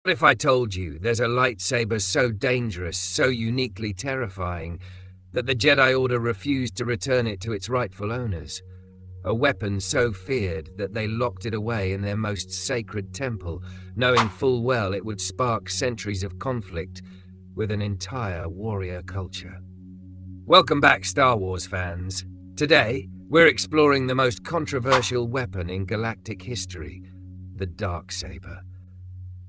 What if I told you there's a lightsaber so dangerous, so uniquely terrifying, that the Jedi Order refused to return it to its rightful owners? A weapon so feared that they locked it away in their most sacred temple, knowing full well it would spark centuries of conflict with an entire warrior culture. Welcome back, Star Wars fans. Today, we're exploring the most controversial weapon in galactic history, the Darksaber.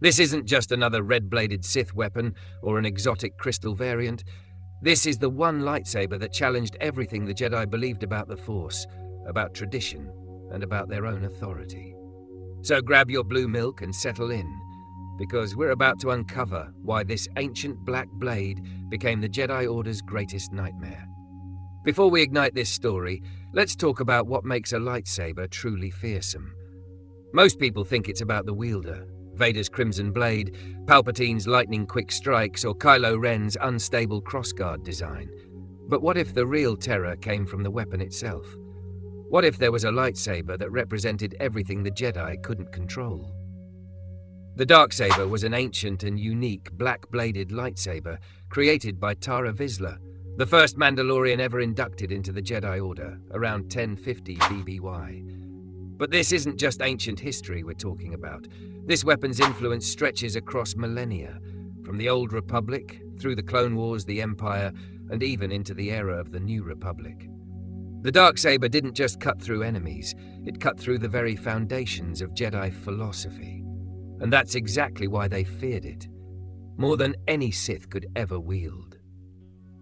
This isn't just another red-bladed Sith weapon or an exotic crystal variant. This is the one lightsaber that challenged everything the Jedi believed about the Force, about tradition, and about their own authority. So grab your blue milk and settle in, because we're about to uncover why this ancient black blade became the Jedi Order's greatest nightmare. Before we ignite this story, let's talk about what makes a lightsaber truly fearsome. Most people think it's about the wielder, Vader's crimson blade, Palpatine's lightning-quick strikes, or Kylo Ren's unstable crossguard design. But what if the real terror came from the weapon itself? What if there was a lightsaber that represented everything the Jedi couldn't control? The Darksaber was an ancient and unique black-bladed lightsaber created by Tarre Vizsla, the first Mandalorian ever inducted into the Jedi Order, around 1050 BBY. But this isn't just ancient history we're talking about. This weapon's influence stretches across millennia, from the Old Republic, through the Clone Wars, the Empire, and even into the era of the New Republic. The Darksaber didn't just cut through enemies, it cut through the very foundations of Jedi philosophy. And that's exactly why they feared it, more than any Sith could ever wield.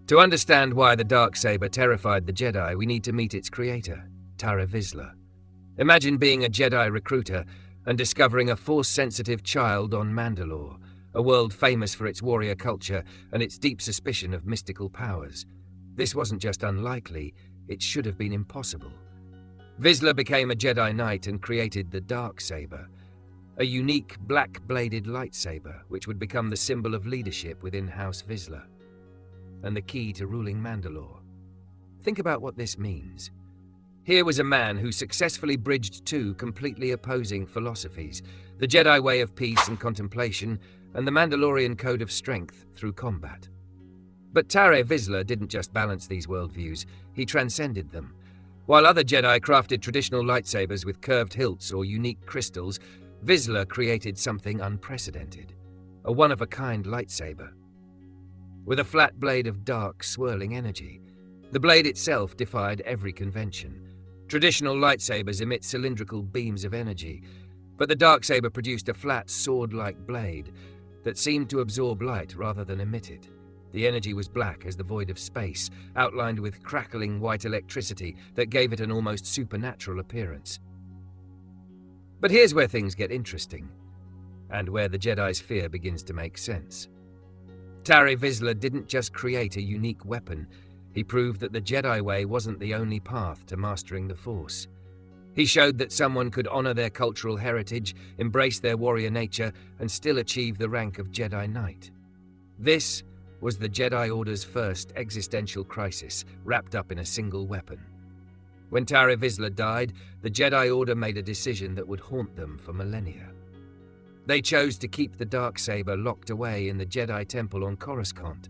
To understand why the Darksaber terrified the Jedi, we need to meet its creator, Tarre Vizsla. Imagine being a Jedi recruiter and discovering a Force-sensitive child on Mandalore, a world famous for its warrior culture and its deep suspicion of mystical powers. This wasn't just unlikely, it should have been impossible. Vizsla became a Jedi Knight and created the Darksaber, a unique black-bladed lightsaber which would become the symbol of leadership within House Vizsla, and the key to ruling Mandalore. Think about what this means. Here was a man who successfully bridged two completely opposing philosophies, the Jedi way of peace and contemplation, and the Mandalorian code of strength through combat. But Tarre Vizsla didn't just balance these worldviews, he transcended them. While other Jedi crafted traditional lightsabers with curved hilts or unique crystals, Vizsla created something unprecedented, a one-of-a-kind lightsaber. With a flat blade of dark, swirling energy, the blade itself defied every convention. Traditional lightsabers emit cylindrical beams of energy, but the Darksaber produced a flat, sword-like blade that seemed to absorb light rather than emit it. The energy was black as the void of space, outlined with crackling white electricity that gave it an almost supernatural appearance. But here's where things get interesting, and where the Jedi's fear begins to make sense. Tarre Vizsla didn't just create a unique weapon, he proved that the Jedi way wasn't the only path to mastering the Force. He showed that someone could honor their cultural heritage, embrace their warrior nature, and still achieve the rank of Jedi Knight. This was the Jedi Order's first existential crisis, wrapped up in a single weapon. When Tarre Vizsla died, the Jedi Order made a decision that would haunt them for millennia. They chose to keep the Darksaber locked away in the Jedi Temple on Coruscant,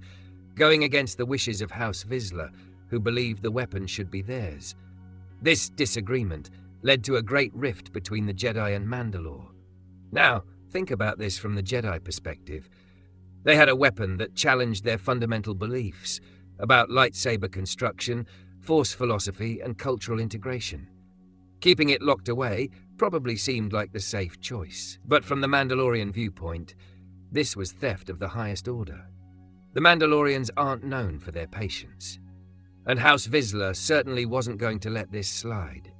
going against the wishes of House Vizsla, who believed the weapon should be theirs. This disagreement led to a great rift between the Jedi and Mandalore. Now, think about this from the Jedi perspective. They had a weapon that challenged their fundamental beliefs about lightsaber construction, Force philosophy, and cultural integration. Keeping it locked away probably seemed like the safe choice, but from the Mandalorian viewpoint, this was theft of the highest order. The Mandalorians aren't known for their patience, and House Vizsla certainly wasn't going to let this slide.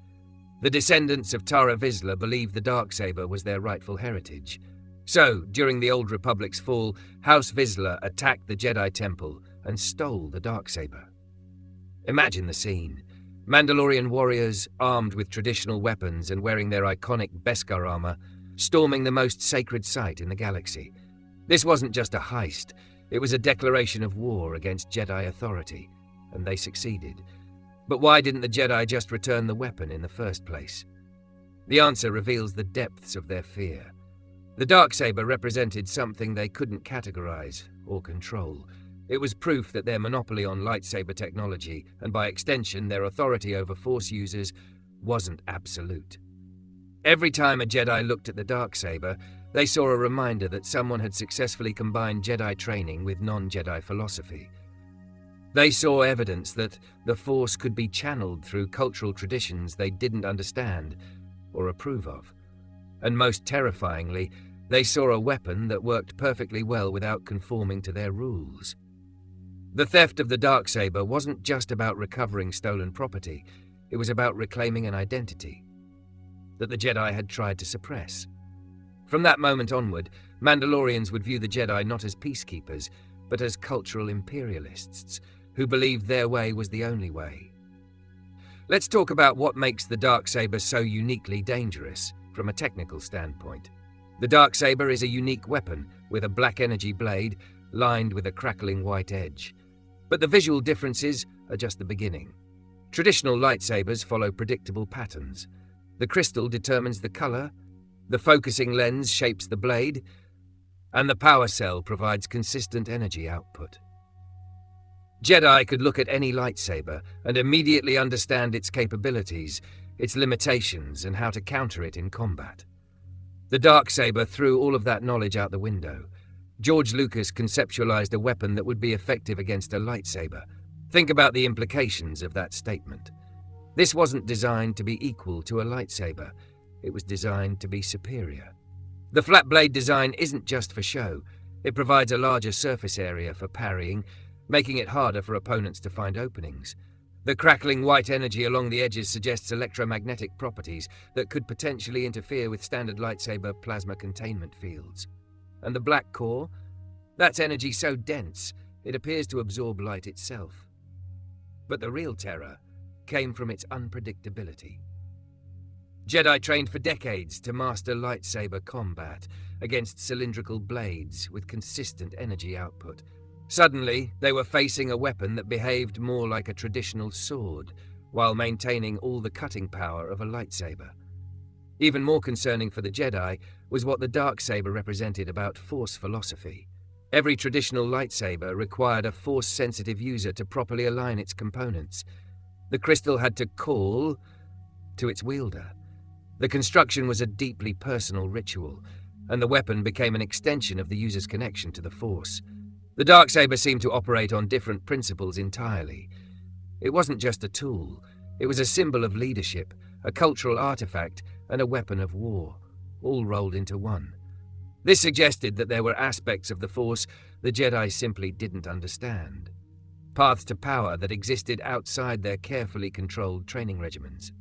The descendants of Tarre Vizsla believed the Darksaber was their rightful heritage. So, during the Old Republic's fall, House Vizsla attacked the Jedi Temple and stole the Darksaber. Imagine the scene. Mandalorian warriors, armed with traditional weapons and wearing their iconic Beskar armor, storming the most sacred site in the galaxy. This wasn't just a heist, it was a declaration of war against Jedi authority, and they succeeded. But why didn't the Jedi just return the weapon in the first place? The answer reveals the depths of their fear. The Darksaber represented something they couldn't categorize or control. It was proof that their monopoly on lightsaber technology, and by extension their authority over Force users, wasn't absolute. Every time a Jedi looked at the Darksaber, they saw a reminder that someone had successfully combined Jedi training with non-Jedi philosophy. They saw evidence that the Force could be channeled through cultural traditions they didn't understand or approve of. And most terrifyingly, they saw a weapon that worked perfectly well without conforming to their rules. The theft of the Darksaber wasn't just about recovering stolen property, it was about reclaiming an identity that the Jedi had tried to suppress. From that moment onward, Mandalorians would view the Jedi not as peacekeepers, but as cultural imperialists who believed their way was the only way. Let's talk about what makes the Darksaber so uniquely dangerous from a technical standpoint. The Darksaber is a unique weapon with a black energy blade lined with a crackling white edge. But the visual differences are just the beginning. Traditional lightsabers follow predictable patterns. The crystal determines the color, the focusing lens shapes the blade, and the power cell provides consistent energy output. Jedi could look at any lightsaber and immediately understand its capabilities, its limitations, and how to counter it in combat. The Darksaber threw all of that knowledge out the window. George Lucas conceptualized a weapon that would be effective against a lightsaber. Think about the implications of that statement. This wasn't designed to be equal to a lightsaber. It was designed to be superior. The flat blade design isn't just for show. It provides a larger surface area for parrying, making it harder for opponents to find openings. The crackling white energy along the edges suggests electromagnetic properties that could potentially interfere with standard lightsaber plasma containment fields. And the black core? That's energy so dense, it appears to absorb light itself. But the real terror came from its unpredictability. Jedi trained for decades to master lightsaber combat against cylindrical blades with consistent energy output. Suddenly, they were facing a weapon that behaved more like a traditional sword, while maintaining all the cutting power of a lightsaber. Even more concerning for the Jedi was what the Darksaber represented about Force philosophy. Every traditional lightsaber required a Force-sensitive user to properly align its components. The crystal had to call to its wielder. The construction was a deeply personal ritual, and the weapon became an extension of the user's connection to the Force. The Darksaber seemed to operate on different principles entirely. It wasn't just a tool, it was a symbol of leadership, a cultural artifact, and a weapon of war, all rolled into one. This suggested that there were aspects of the Force the Jedi simply didn't understand. Paths to power that existed outside their carefully controlled training regimens.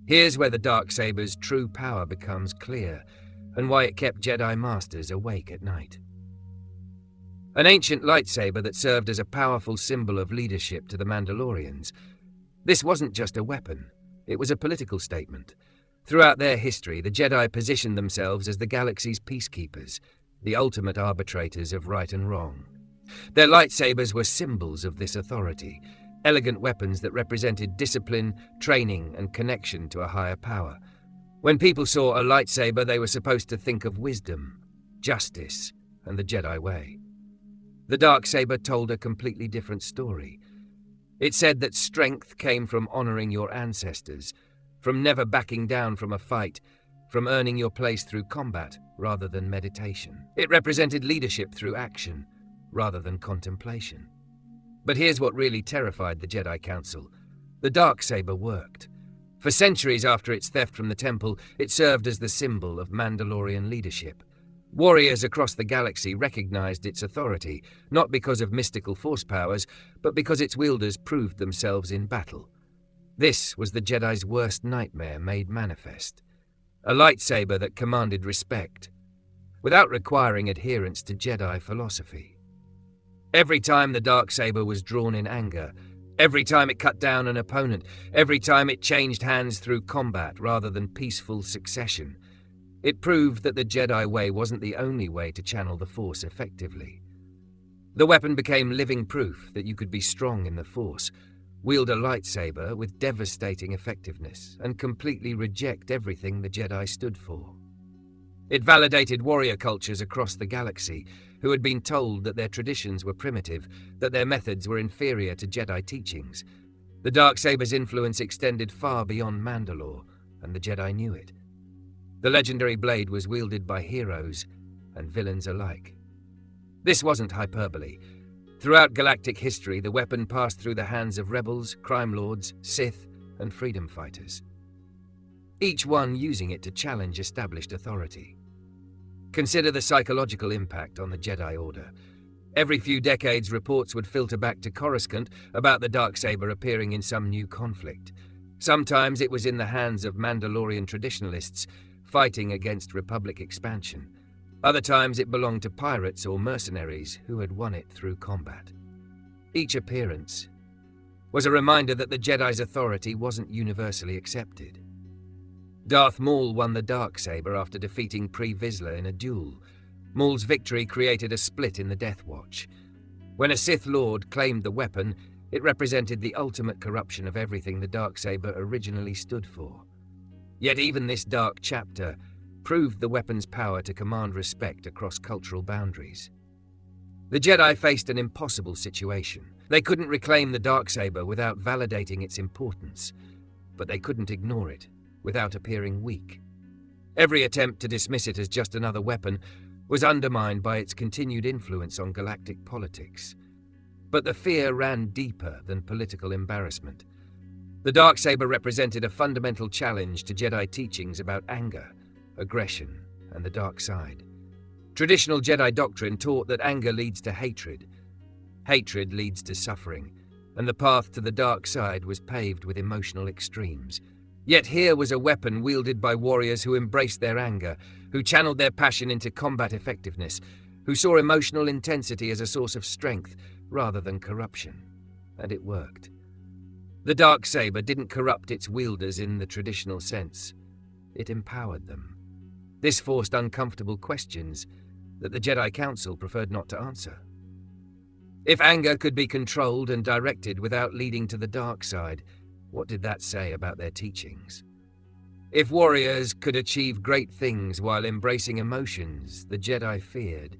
Here's where the Darksaber's true power becomes clear, and why it kept Jedi Masters awake at night. An ancient lightsaber that served as a powerful symbol of leadership to the Mandalorians. This wasn't just a weapon, it was a political statement. Throughout their history, the Jedi positioned themselves as the galaxy's peacekeepers, the ultimate arbitrators of right and wrong. Their lightsabers were symbols of this authority, elegant weapons that represented discipline, training, and connection to a higher power. When people saw a lightsaber, they were supposed to think of wisdom, justice, and the Jedi way. The Darksaber told a completely different story. It said that strength came from honoring your ancestors, from never backing down from a fight, from earning your place through combat rather than meditation. It represented leadership through action rather than contemplation. But here's what really terrified the Jedi Council. The Darksaber worked. For centuries after its theft from the temple, it served as the symbol of Mandalorian leadership. Warriors across the galaxy recognized its authority, not because of mystical force powers, but because its wielders proved themselves in battle. This was the Jedi's worst nightmare made manifest. A lightsaber that commanded respect, without requiring adherence to Jedi philosophy. Every time the Darksaber was drawn in anger, every time it cut down an opponent, every time it changed hands through combat rather than peaceful succession, it proved that the Jedi way wasn't the only way to channel the Force effectively. The weapon became living proof that you could be strong in the Force, wield a lightsaber with devastating effectiveness, and completely reject everything the Jedi stood for. It validated warrior cultures across the galaxy who had been told that their traditions were primitive, that their methods were inferior to Jedi teachings. The Darksaber's influence extended far beyond Mandalore, and the Jedi knew it. The legendary blade was wielded by heroes and villains alike. This wasn't hyperbole. Throughout galactic history, the weapon passed through the hands of rebels, crime lords, Sith, and freedom fighters, each one using it to challenge established authority. Consider the psychological impact on the Jedi Order. Every few decades, reports would filter back to Coruscant about the Darksaber appearing in some new conflict. Sometimes it was in the hands of Mandalorian traditionalists fighting against Republic expansion. Other times it belonged to pirates or mercenaries who had won it through combat. Each appearance was a reminder that the Jedi's authority wasn't universally accepted. Darth Maul won the Darksaber after defeating Tarre Vizsla in a duel. Maul's victory created a split in the Death Watch. When a Sith Lord claimed the weapon, it represented the ultimate corruption of everything the Darksaber originally stood for. Yet even this dark chapter proved the weapon's power to command respect across cultural boundaries. The Jedi faced an impossible situation. They couldn't reclaim the Darksaber without validating its importance, but they couldn't ignore it without appearing weak. Every attempt to dismiss it as just another weapon was undermined by its continued influence on galactic politics. But the fear ran deeper than political embarrassment. The Darksaber represented a fundamental challenge to Jedi teachings about anger, aggression, and the dark side. Traditional Jedi doctrine taught that anger leads to hatred. Hatred leads to suffering, and the path to the dark side was paved with emotional extremes. Yet here was a weapon wielded by warriors who embraced their anger, who channeled their passion into combat effectiveness, who saw emotional intensity as a source of strength rather than corruption. And it worked. The Darksaber didn't corrupt its wielders in the traditional sense. It empowered them. This forced uncomfortable questions that the Jedi Council preferred not to answer. If anger could be controlled and directed without leading to the dark side, what did that say about their teachings? If warriors could achieve great things while embracing emotions the Jedi feared,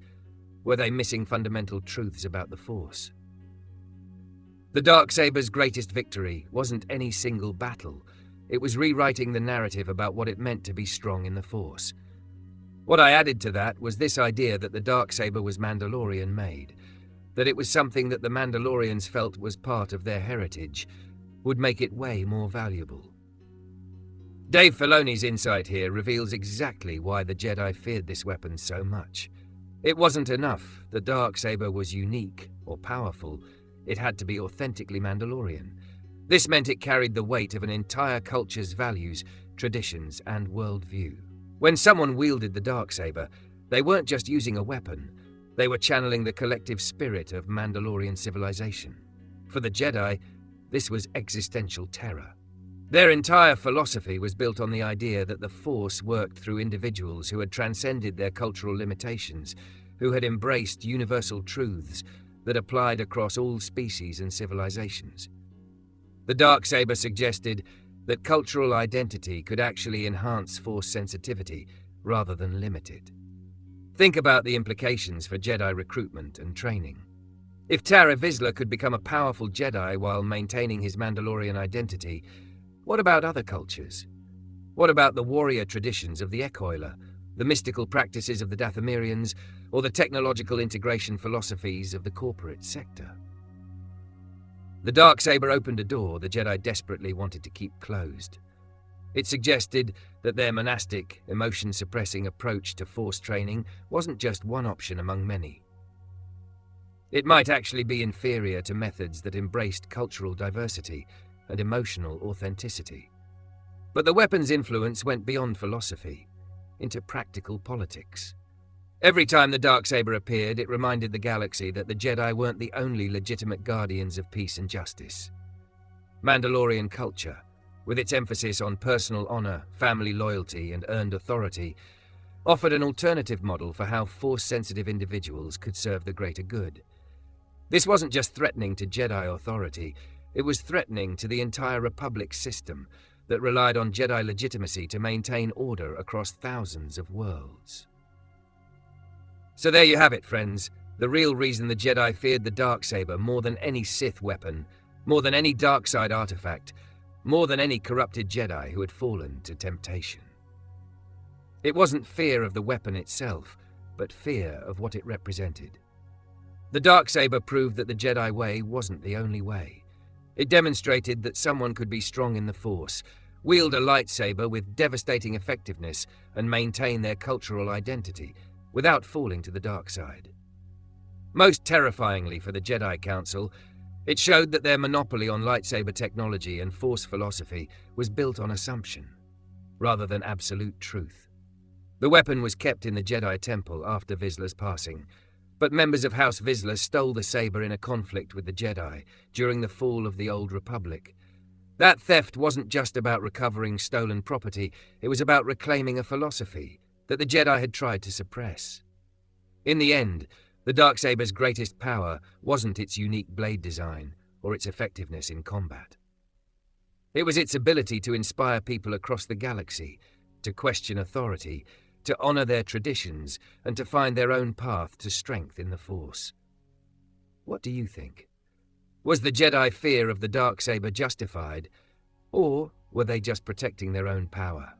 were they missing fundamental truths about the Force? The Darksaber's greatest victory wasn't any single battle. It was rewriting the narrative about what it meant to be strong in the Force. What I added to that was this idea that the Darksaber was Mandalorian-made, that it was something that the Mandalorians felt was part of their heritage, would make it way more valuable. Dave Filoni's insight here reveals exactly why the Jedi feared this weapon so much. It wasn't enough the Darksaber was unique or powerful. It had to be authentically Mandalorian. This meant it carried the weight of an entire culture's values, traditions, and worldview. When someone wielded the Darksaber, they weren't just using a weapon. They were channeling the collective spirit of Mandalorian civilization. For the Jedi, this was existential terror. Their entire philosophy was built on the idea that the Force worked through individuals who had transcended their cultural limitations, who had embraced universal truths that applied across all species and civilizations. The Darksaber suggested that cultural identity could actually enhance Force sensitivity rather than limit it. Think about the implications for Jedi recruitment and training. If Tarre Vizsla could become a powerful Jedi while maintaining his Mandalorian identity, what about other cultures? What about the warrior traditions of the Ekoila, the mystical practices of the Dathomirians, or the technological integration philosophies of the corporate sector? The Darksaber opened a door the Jedi desperately wanted to keep closed. It suggested that their monastic, emotion-suppressing approach to Force training wasn't just one option among many. It might actually be inferior to methods that embraced cultural diversity and emotional authenticity. But the weapon's influence went beyond philosophy, into practical politics. Every time the Darksaber appeared, it reminded the galaxy that the Jedi weren't the only legitimate guardians of peace and justice. Mandalorian culture, with its emphasis on personal honor, family loyalty, and earned authority, offered an alternative model for how Force-sensitive individuals could serve the greater good. This wasn't just threatening to Jedi authority, it was threatening to the entire Republic system, that relied on Jedi legitimacy to maintain order across thousands of worlds. So there you have it, friends. The real reason the Jedi feared the Darksaber more than any Sith weapon, more than any dark side artifact, more than any corrupted Jedi who had fallen to temptation. It wasn't fear of the weapon itself, but fear of what it represented. The Darksaber proved that the Jedi way wasn't the only way. It demonstrated that someone could be strong in the Force, wield a lightsaber with devastating effectiveness, and maintain their cultural identity without falling to the dark side. Most terrifyingly for the Jedi Council, it showed that their monopoly on lightsaber technology and Force philosophy was built on assumption, rather than absolute truth. The weapon was kept in the Jedi Temple after Vizsla's passing, but members of House Vizsla stole the saber in a conflict with the Jedi during the fall of the Old Republic. That theft wasn't just about recovering stolen property, it was about reclaiming a philosophy that the Jedi had tried to suppress. In the end, the Darksaber's greatest power wasn't its unique blade design or its effectiveness in combat. It was its ability to inspire people across the galaxy, to question authority, to honor their traditions, and to find their own path to strength in the Force. What do you think? Was the Jedi fear of the Darksaber justified, or were they just protecting their own power?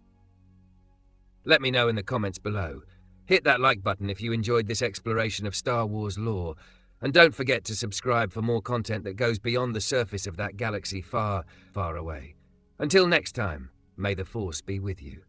Let me know in the comments below. Hit that like button if you enjoyed this exploration of Star Wars lore, and don't forget to subscribe for more content that goes beyond the surface of that galaxy far, far away. Until next time, may the Force be with you.